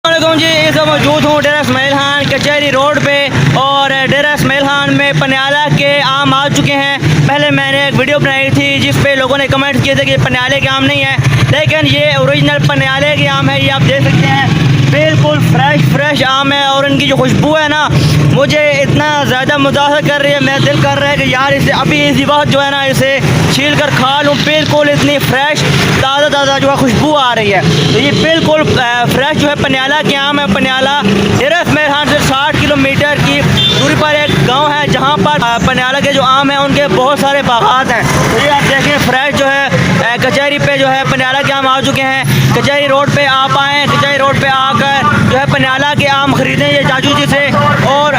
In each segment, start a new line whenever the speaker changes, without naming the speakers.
जी, इस वक्त मौजूद हूँ डेरा इस्माइल खान कचहरी रोड पे और डेरा इस्माइल खान में पनियाला के आम आ चुके हैं। पहले मैंने एक वीडियो बनाई थी जिस पे लोगों ने कमेंट किए थे कि पनियाले के आम नहीं है, लेकिन ये ओरिजिनल पनियाले के आम है। ये आप देख सकते हैं, बिल्कुल फ्रेश आम है और इनकी जो खुशबू है ना, मुझे इतना ज़्यादा मुतासर कर रही है। मेरा दिल कर रहा है कि यार इसे अभी इसी वक्त जो है ना इसे छील कर खा लूँ। बिल्कुल इतनी फ्रेश ताज़ा जो है खुशबू आ रही है। तो ये बिल्कुल फ्रेश जो है पनियाला के आम है। पनियाला डेरा इस्माइल खान से 60 किलोमीटर की दूरी पर एक गांव है जहां पर पनियाला के जो आम हैं उनके बहुत सारे बागात हैं। तो ये आप देखें, फ्रेश जो है कचहरी पे जो है पनियाला के आम आ चुके हैं। कचहरी रोड पे आप आएँ, कचहरी रोड पे आकर जो है पनियाला के आम ख़रीदें ये चाचू जी से। और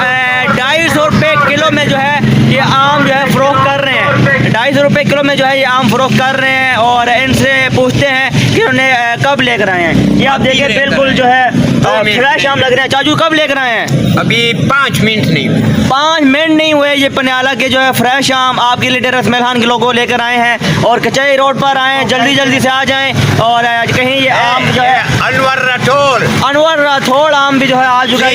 250 रुपये किलो में जो है ये आम जो है फ़रोख्त कर रहे हैं। 250 रुपये किलो में जो है ये आम फ़रोख्त कर रहे हैं और इनसे पूछते हैं कि उन्हें कब लेकर आए हैं। ये आप देखिए, बिल्कुल जो है फ्रेश आम लग रहे हैं। चाचू कब लेकर आए हैं?
अभी 5 मिनट नहीं,
5 मिनट नहीं हुए। ये पनियाला के जो है फ्रेश आम आपके लिए डेरा इस्माइल खान के लोगों लेकर आए हैं और कचहरी रोड पर आए हैं। जल्दी से आ जाएं और कहीं ये आम जो है अनवर राठौड़ आम भी जो है आ चुका है।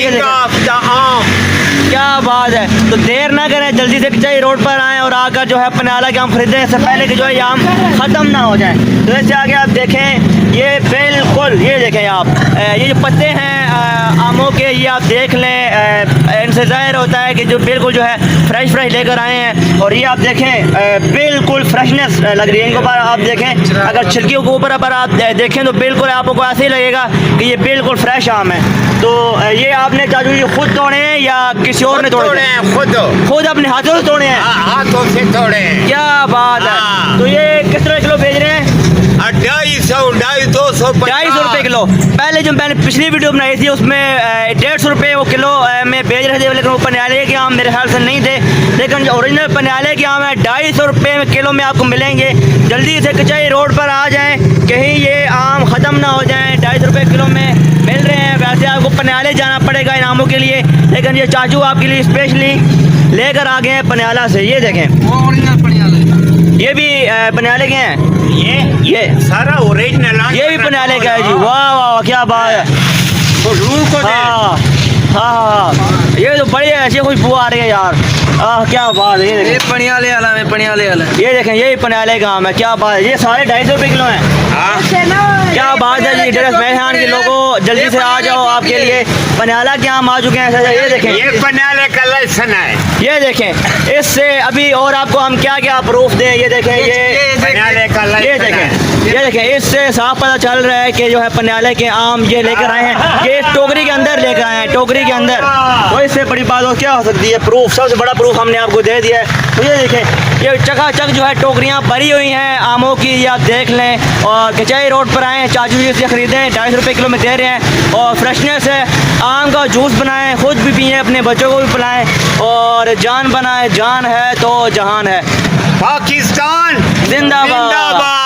क्या बात है। तो देर ना करें, जल्दी से कचहरी रोड पर आएँ और आकर जो है पनियाला के आम खरीदें, इससे पहले कि जो है ये आम ख़त्म ना हो जाए। तो इससे आगे आप देखें, ये बिल्कुल ये देखें आप, ये जो पत्ते हैं आमों के, ये आप देख लें, इनसे ज़ाहिर होता है कि जो बिल्कुल जो है फ्रेश लेकर आए हैं। और ये आप देखें, बिल्कुल फ्रेशनेस लग रही है इनको। पर आप देखें, अगर छिलकियों के ऊपर पर आप देखें तो बिल्कुल आपको ऐसे ही लगेगा कि ये बिल्कुल फ्रेश आम है। तो ये आपने चाचू जी खुद तोड़े हैं या किसी और ने तोड़े हैं? खुद अपने हाथों से तोड़े हैं?
हाथों से तोड़े हैं।
क्या बात है। तो ये किस तरह किलो भेज रहे हैं?
250
रुपये किलो। पहले जो मैंने पिछली वीडियो बनाई थी उसमें 150 रुपये वो किलो में बेच रहे थे, लेकिन वो पनियाले के आम मेरे ख्याल से नहीं थे। लेकिन जो ओरिजिनल पनियाले के आम है 250 रुपये में किलो में आपको मिलेंगे। जल्दी से कचहरी रोड पर आ जाएँ, कहीं ये आम ख़त्म ना हो जाएँ। 250 रुपये किलो में मिल रहे हैं। वैसे आपको पनियाले जाना पड़ेगा इन आमों के लिए, लेकिन ये चाचू आपके लिए स्पेशली लेकर आ गए हैं पनियाला से। ये देखें,
ओरिजिनल पनियाले,
ये भी पनियाले के हैं। ये
सारा ओरिजिनल,
ये भी पनियाले का है जी। वाह वाह, क्या बात है। हाँ, ये तो बड़ी ऐसी खुशबू आ रही है यार। क्या बात है।
ये पनियाले वाला में पनियाले वाला,
ये देखें, ये भी पनियाले का आम है। क्या बात है। ये सारे 250 रुपये किलो हैं। क्या बात है जी। डेरा इस्माइल खान के लोगों जल्दी से आ जाओ, आपके लिए पनियाला के आम आ चुके हैं। ये देखें,
ये पनियाले का लाइसन है।
ये देखें, इससे अभी और आपको हम क्या क्या प्रूफ दें। ये देखें, ये
पनियाले का लाइसन है।
ये देखें, इससे साफ पता चल रहा है कि जो है पनियाले के आम ये लेकर आए हैं। ये टोकरी के अंदर लेकर आए हैं, टोकरी के अंदर। तो इससे बड़ी बात और क्या हो सकती है। प्रूफ, सबसे बड़ा प्रूफ हमने आपको दे दिया है। तो ये देखें, ये चकाचक जो है टोकरियाँ भरी हुई हैं आमों की, ये आप देख लें। और कचहरी रोड पर आएँ, चाचू जी से ख़रीदें। 250 रुपये किलो में दे रहे हैं और फ्रेशनेस है। आम का जूस बनाएं, खुद भी पिएँ, अपने बच्चों को भी पिलाएं और जान बनाएं। जान है तो जहान है।
पाकिस्तान
जिंदाबाद।